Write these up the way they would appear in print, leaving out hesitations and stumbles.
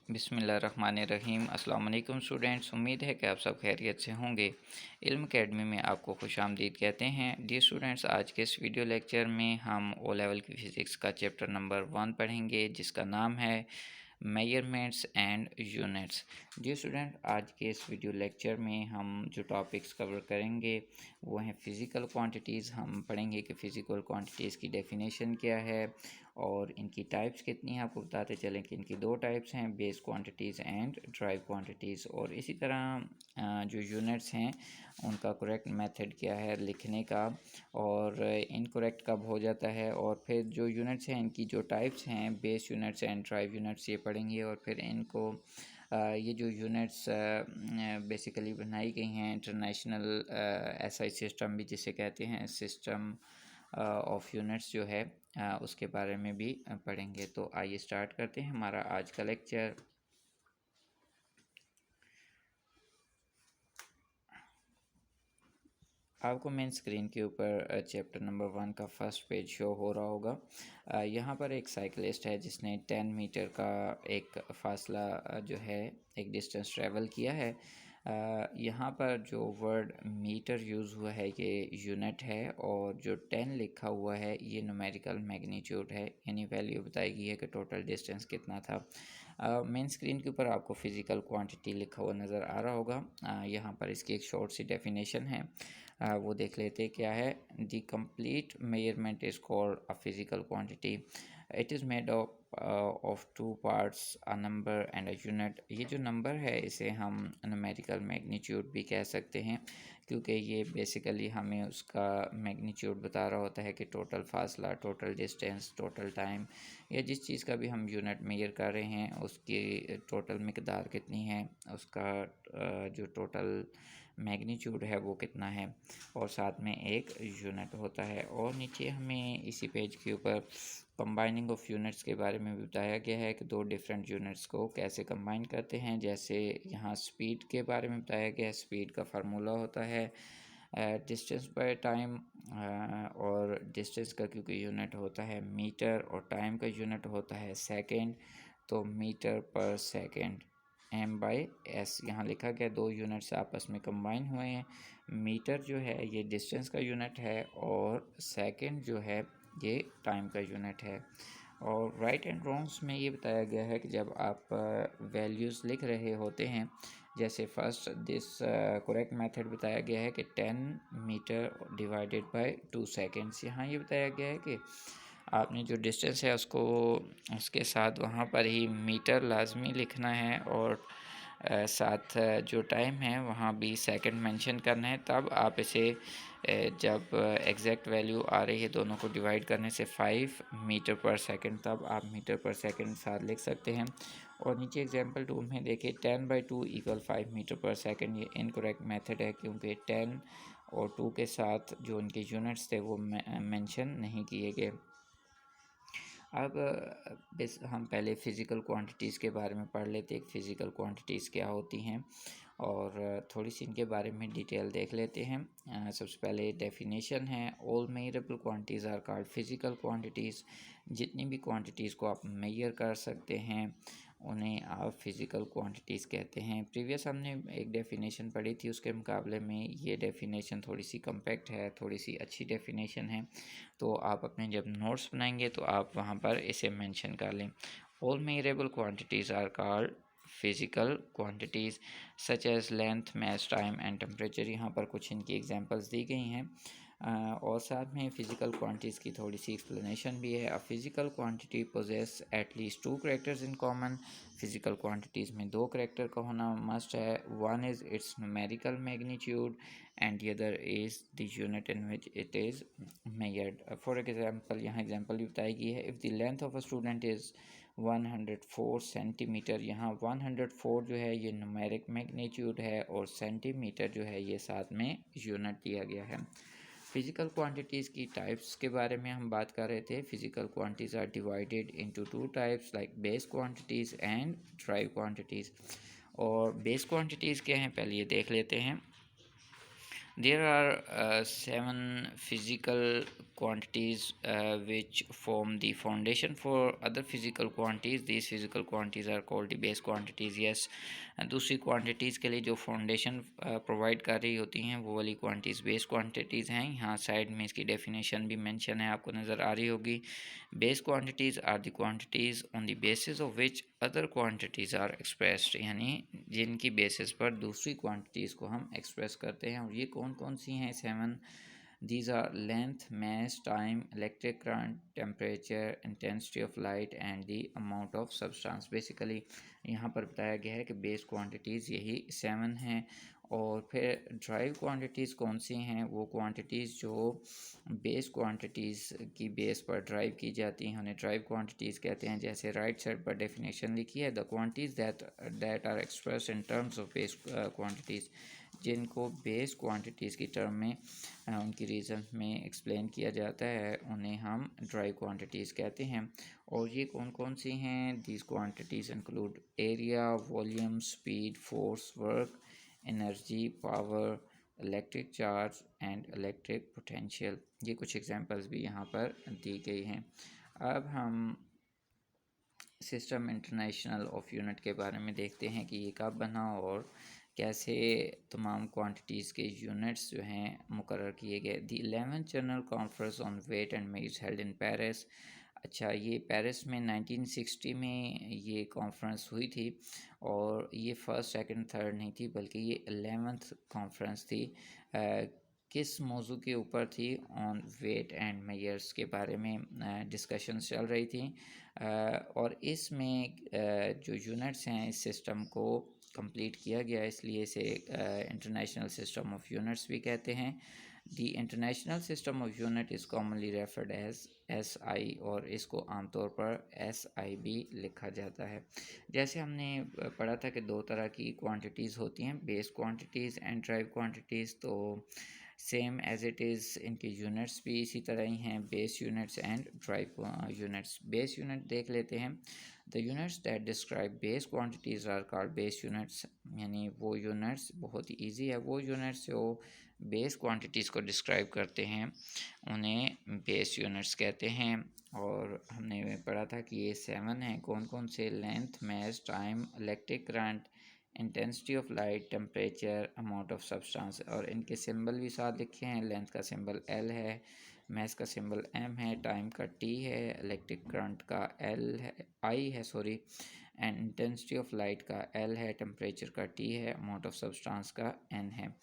बिस्मिल्लाहिर्रहमानिर्रहीम। अस्सलाम वालेकुम स्टूडेंट्स, उम्मीद है कि आप सब खैरियत से होंगे। इल्म अकेडमी में आपको खुशामदीद कहते हैं। डियर स्टूडेंट्स, आज के इस वीडियो लेक्चर में हम ओ लेवल की फ़िज़िक्स का चैप्टर नंबर 1 पढ़ेंगे, जिसका नाम है measurements and units. Dear student, आज के इस वीडियो लेक्चर में हम जो टॉपिक्स कवर करेंगे वो हैं फ़िज़िकल क्वांटिटीज़। हम पढ़ेंगे कि फ़िज़िकल क्वांटिटीज़ की डेफिनेशन क्या है और इनकी टाइप्स कितनी हैं। आपको बताते चलें कि इनकी दो टाइप्स हैं, base quantities and derive quantities. और इसी तरह जो यूनिट्स हैं उनका करेक्ट मेथड क्या है लिखने का और इनकरेक्ट कब हो जाता है। और फिर जो यूनिट्स हैं इनकी जो टाइप्स हैं, base units and derive units, ये पढ़ेंगे। और फिर इनको ये जो यूनिट्स बेसिकली बनाई गई हैं इंटरनेशनल एसआई सिस्टम भी जिसे कहते हैं, सिस्टम ऑफ यूनिट्स जो है उसके बारे में भी पढ़ेंगे। तो आइए स्टार्ट करते हैं हमारा आज का लेक्चर। आपको मेन स्क्रीन के ऊपर चैप्टर नंबर 1 का फर्स्ट पेज शो हो रहा होगा। यहाँ पर एक साइकिलिस्ट है जिसने 10 मीटर का एक फासला जो है एक डिस्टेंस ट्रैवल किया है। यहाँ पर जो वर्ड मीटर यूज़ हुआ है ये यूनिट है और जो 10 लिखा हुआ है ये न्यूमेरिकल मैग्नीट्यूड है, यानी वैल्यू बताई गई है कि टोटल डिस्टेंस कितना था। मेन स्क्रीन के ऊपर आपको फ़िज़िकल क्वांटिटी लिखा हुआ नज़र आ रहा होगा। यहाँ पर इसकी एक शॉर्ट सी डेफिनेशन है, वो देख लेते हैं क्या है। The complete measurement is called a physical quantity. It is made of two parts, a number and a unit. ये जो नंबर है इसे हम न्यूमेरिकल मैग्नीट्यूड भी कह सकते हैं, क्योंकि ये बेसिकली हमें उसका मैग्नीट्यूड बता रहा होता है कि टोटल फासला, टोटल डिस्टेंस, टोटल टाइम, या जिस चीज़ का भी हम यूनिट मेजर कर रहे हैं उसकी टोटल मिकदार कितनी है, उसका जो टोटल मैग्नीट्यूड है वो कितना है, और साथ में एक यूनिट होता है। और नीचे हमें इसी पेज के ऊपर कंबाइनिंग ऑफ यूनिट्स के बारे में भी बताया गया है कि दो डिफरेंट यूनिट्स को कैसे कंबाइन करते हैं। जैसे यहाँ स्पीड के बारे में बताया गया है, स्पीड का फार्मूला होता है डिस्टेंस बाय टाइम, और डिस्टेंस का क्योंकि यूनिट होता है मीटर और टाइम का यूनिट होता है सेकेंड, तो मीटर पर सेकेंड M/S यहाँ लिखा गया। दो यूनिट्स आपस में कंबाइन हुए हैं। मीटर जो है ये डिस्टेंस का यूनिट है और सेकेंड जो है ये टाइम का यूनिट है। और राइट एंड रॉन्ग्स में ये बताया गया है कि जब आप वैल्यूज़ लिख रहे होते हैं, जैसे फर्स्ट दिस करेक्ट मेथड बताया गया है कि 10 मीटर डिवाइडेड बाय 2 सेकेंड्स। यहाँ ये बताया गया है कि आपने जो डिस्टेंस है उसको उसके साथ वहाँ पर ही मीटर लाजमी लिखना है, और साथ जो टाइम है वहाँ भी सेकंड मेंशन करना है। तब आप इसे जब एग्जैक्ट वैल्यू आ रही है दोनों को डिवाइड करने से 5 मीटर पर सेकंड, तब आप मीटर पर सेकंड साथ लिख सकते हैं। और नीचे एग्जांपल 2 में देखिए 10/2 = 5 मीटर पर सेकंड। ये इनकरेक्ट मेथड है क्योंकि 10 और 2 के साथ जो उनके यूनिट्स थे वो मेंशन नहीं किए गए। अब बस हम पहले फ़िज़िकल क्वांटिटीज़ के बारे में पढ़ लेते हैं। फ़िज़िकल क्वांटिटीज़ क्या होती हैं और थोड़ी सी इनके बारे में डिटेल देख लेते हैं। सबसे पहले डेफिनेशन है, all measurable quantities are called physical quantities. जितनी भी क्वांटिटीज़ को आप मेजर कर सकते हैं उन्हें आप फ़िज़िकल क्वांटिटीज़ कहते हैं। प्रीवियस हमने एक डेफिनेशन पढ़ी थी, उसके मुकाबले में ये डेफिनेशन थोड़ी सी कम्पैक्ट है, थोड़ी सी अच्छी डेफिनेशन है। तो आप अपने जब नोट्स बनाएंगे तो आप वहाँ पर इसे मेंशन कर लें। All measurable quantities are called physical quantities such as length, mass, time and temperature. यहाँ पर कुछ इनकी एग्जांपल्स दी गई हैं। और साथ में फ़िज़िकल क्वांटिटीज़ की थोड़ी सी एक्सप्लेनेशन भी है। A physical quantity possess at least 2 characters in common. Physical quantities में 2 कैरेक्टर का होना मस्ट है। One is its numerical magnitude and the other is the unit in which it is measured. For example, यहाँ example भी बताई गई है। If the length of a student is 104 centimetre, यहाँ 104 जो है ये न्यूमेरिक मैग्नीट्यूड है और सेंटीमीटर जो है ये साथ में यूनिट दिया गया है। फिज़िकल क्वांटिटीज़ की टाइप्स के बारे में हम बात कर रहे थे। Physical quantities are divided into 2 types like base quantities and derive quantities. और बेस क्वांटिटीज़ क्या हैं पहले ये देख लेते हैं। There are seven physical quantities which form the foundation for other physical quantities. These physical quantities are called the base quantities. Yes, दूसरी quantities के लिए जो foundation provide कर रही होती हैं वो वाली quantities base quantities हैं. यहाँ side में इसकी definition भी mention है, आपको नज़र आ रही होगी. Base quantities are the quantities on the basis of which other quantities are expressed. यानी जिनकी basis पर दूसरी quantities को हम express करते हैं. और ये कौन कौन सी हैं? 7. These are length, mass, time, electric current, temperature, intensity of light and the amount of substance. Basically यहाँ पर बताया गया है कि बेस क्वांटिटीज़ यही 7 हैं. और फिर ड्राइव क्वांटिटीज़ कौन सी हैं? वो क्वांटिटीज़ जो बेस क्वांटिटीज़ की बेस पर ड्राइव की जाती हैं उन्हें ड्राइव क्वांटिटीज़ कहते हैं. जैसे राइट साइड पर डेफिनेशन लिखी है, the quantities that are express in terms of base quantities. जिनको बेस क्वांटिटीज़ की टर्म में उनकी रीज़न में एक्सप्लेन किया जाता है उन्हें हम ड्राइव क्वांटिटीज़ कहते हैं. और ये कौन कौन सी हैं? These quantities include area, volume, speed, force, work, energy, power, electric charge and electric potential. ये कुछ एग्जांपल्स भी यहाँ पर दी गई हैं. अब हम सिस्टम इंटरनेशनल ऑफ यूनिट के बारे में देखते हैं कि ये कब बना और कैसे तमाम क्वांटिटीज़ के यूनिट्स जो हैं मुकर्रर किए गए. The 11th general conference on weight and measures held in Paris. अच्छा, ये पेरिस में 1960 में ये कॉन्फ्रेंस हुई थी और ये फर्स्ट सेकंड थर्ड नहीं थी बल्कि ये 11th कॉन्फ्रेंस थी. किस मौजू के ऊपर थी? ऑन वेट एंड मेजर्स के बारे में डिस्कशन चल रही थी. और इसमें जो यूनिट्स हैं इस सिस्टम को कंप्लीट किया गया, इसलिए इसे इंटरनेशनल सिस्टम ऑफ यूनिट्स भी कहते हैं. The international system of unit is commonly referred as SI और इसको आमतौर पर SI भी लिखा जाता है. जैसे हमने पढ़ा था कि दो तरह की क्वांटिटीज़ होती हैं, base quantities and derive quantities. तो सेम एज इट इज़ इनके यूनिट्स भी इसी तरह ही हैं, base units and derive units. Base unit देख लेते हैं. The units that describe base quantities are called base units. यानी वो यूनिट्स, बहुत ही ईजी है, वो यूनिट्स जो बेस क्वांटिटीज़ को डिस्क्राइब करते हैं उन्हें बेस यूनिट्स कहते हैं. और हमने पढ़ा था कि ये 7 हैं. कौन कौन से? Length, mass, time, electric current, intensity of light, temperature, amount of substance. और इनके सिंबल भी साथ लिखे हैं. लेंथ का सिंबल L है, मास का सिंबल M है, टाइम का T है, इलेक्ट्रिक करंट का I है sorry, and intensity of light का L है, टेम्परेचर का T है, अमाउंट ऑफ सब्सटेंस का N है.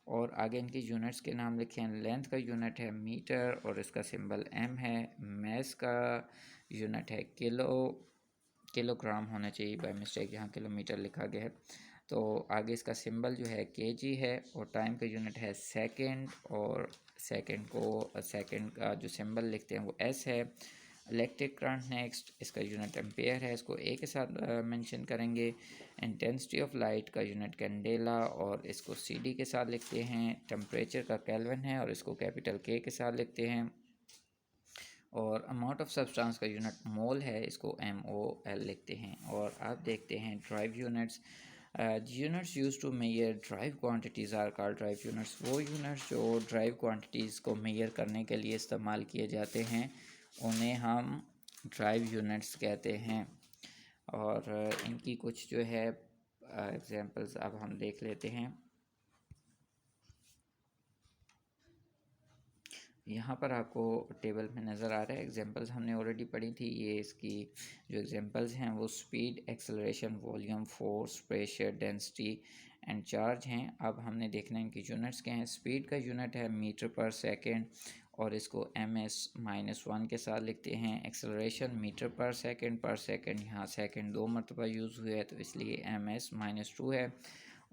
और आगे इनके यूनिट्स के नाम लिखे हैं. लेंथ का यूनिट है मीटर और इसका सिंबल M है. मास का यूनिट है किलोग्राम होना चाहिए, बाय मिस्टेक यहाँ किलोमीटर लिखा गया है. तो आगे इसका सिंबल जो है kg है. और टाइम का यूनिट है सेकंड और सेकंड का जो सिंबल लिखते हैं वो S है. इलेक्ट्रिक करंट नेक्स्ट, इसका यूनिट एम्पेयर है, इसको A के साथ मेंशन करेंगे. इंटेंसिटी ऑफ लाइट का यूनिट कैंडेला और इसको CD के साथ लिखते हैं. टेम्परेचर का केल्विन है और इसको कैपिटल K के साथ लिखते हैं. और अमाउंट ऑफ सब्सटेंस का यूनिट मोल है, इसको MOL लिखते हैं. और आप देखते हैं derive units. Units use to measure derive quantities are called derive units. वो यूनिट्स जो ड्राइव क्वांटिटीज़ को मेयर करने के लिए इस्तेमाल किए जाते हैं उन्हें हम ड्राइव यूनिट्स कहते हैं. और इनकी कुछ जो है एग्जांपल्स अब हम देख लेते हैं. यहाँ पर आपको टेबल में नज़र आ रहा है. एग्जांपल्स हमने ऑलरेडी पढ़ी थी. ये इसकी जो एग्जांपल्स हैं वो speed, acceleration, volume, force, pressure, density and charge हैं. अब हमने देखना है इनकी यूनिट्स क्या हैं. स्पीड का यूनिट है मीटर पर सेकेंड और इसको ms-1 के साथ लिखते हैं. एक्सेलरेशन मीटर पर सेकेंड, यहाँ सेकेंड 2 मरतबा यूज़ हुआ है तो इसलिए ms-2 है.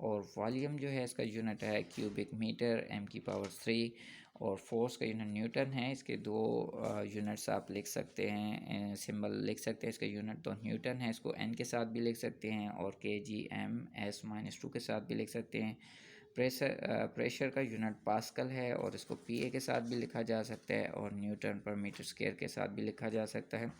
और वॉल्यूम जो है इसका यूनिट है क्यूबिक मीटर, m⁻³ और फोर्स का यूनिट न्यूटन है. इसके दो यूनिट्स आप लिख सकते हैं, सिंबल लिख सकते हैं. इसका यूनिट तो न्यूटन है, इसको n के साथ भी लिख सकते हैं और kg/m/2 के साथ भी लिख सकते हैं. प्रेशर का यूनिट पास्कल है और इसको PA के साथ भी लिखा जा सकता है और न्यूटन पर मीटर स्क्वायर के साथ भी लिखा जा सकता है.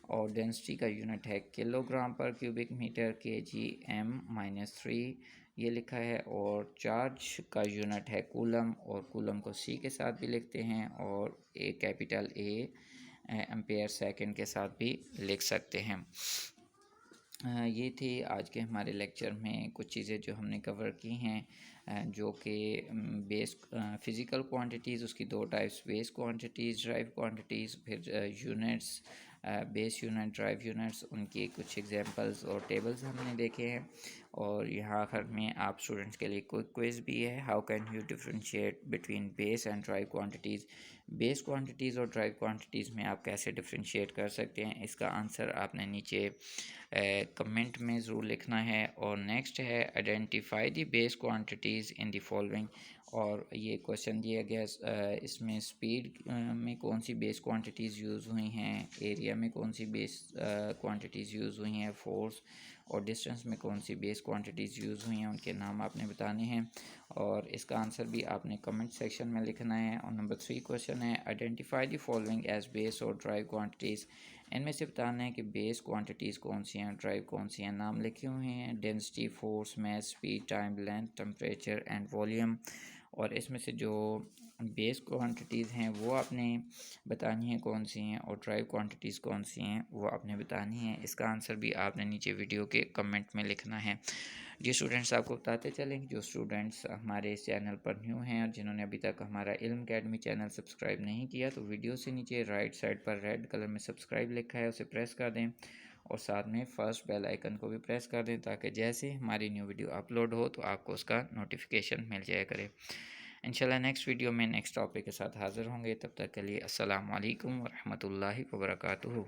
और डेंसिटी का यूनिट है किलोग्राम पर क्यूबिक मीटर, kg/m-3 ये लिखा है। और चार्ज का यूनिट है कूलम, और कूलम को C के साथ भी लिखते हैं और कैपिटल A एम्पेयर सेकंड के साथ भी लिख सकते हैं। ये थी आज के हमारे लेक्चर में कुछ चीज़ें जो हमने कवर की हैं, जो कि बेस फिज़िकल क्वांटिटीज़, उसकी दो types, base quantities, drive quantities, फिर units, base unit, drive units, उनकी कुछ एग्जांपल्स और टेबल्स हमने देखे हैं। और यहाँ आखिर में आप स्टूडेंट्स के लिए क्विक क्विज़ भी है, how can you differentiate between base and derive quantities. Base quantities और ड्राइव क्वांटिटीज़ में आप कैसे डिफरेंशिएट कर सकते हैं, इसका आंसर आपने नीचे कमेंट में ज़रूर लिखना है। और नेक्स्ट है identify the base quantities in the following. और ये क्वेश्चन दिया गया, इसमें स्पीड में कौन सी बेस क्वांटिटीज़ यूज़ हुई हैं, एरिया में कौन सी बेस क्वांटिटीज़ यूज़ हुई हैं, फोर्स और डिस्टेंस में कौन सी बेस क्वांटिटीज़ यूज़ हुई हैं, उनके नाम आपने बताने हैं। और इसका आंसर भी आपने कमेंट सेक्शन में लिखना है। और नंबर 3 क्वेश्चन है identify the following as base और ड्राइव क्वांटिटीज़। इनमें से बताना है कि बेस क्वांटिटीज़ कौन सी हैं, ड्राइव कौन सी हैं। नाम लिखे हुए हैं density, force, mass, speed, time, length, temperature and volume. और इसमें से जो बेस क्वांटिटीज़ हैं वो आपने बतानी है कौन सी हैं, और ड्राइव क्वांटिटीज़ कौन सी हैं वो आपने बतानी है। इसका आंसर भी आपने नीचे वीडियो के कमेंट में लिखना है। जी स्टूडेंट्स, आपको बताते चलें, जो स्टूडेंट्स हमारे इस चैनल पर न्यू हैं और जिन्होंने अभी तक हमारा इल्म अकेडमी चैनल सब्सक्राइब नहीं किया, तो वीडियो से नीचे राइट साइड पर रेड कलर में सब्सक्राइब लिखा है, उसे प्रेस कर दें और साथ में फर्स्ट बेल आइकन को भी प्रेस कर दें, ताकि जैसे हमारी न्यू वीडियो अपलोड हो तो आपको उसका नोटिफिकेशन मिल जाया करे। इंशाल्लाह नेक्स्ट वीडियो में नेक्स्ट टॉपिक के साथ हाज़िर होंगे। तब तक के लिए अस्सलाम वालेकुम व रहमतुल्लाहि व बरकातुहू।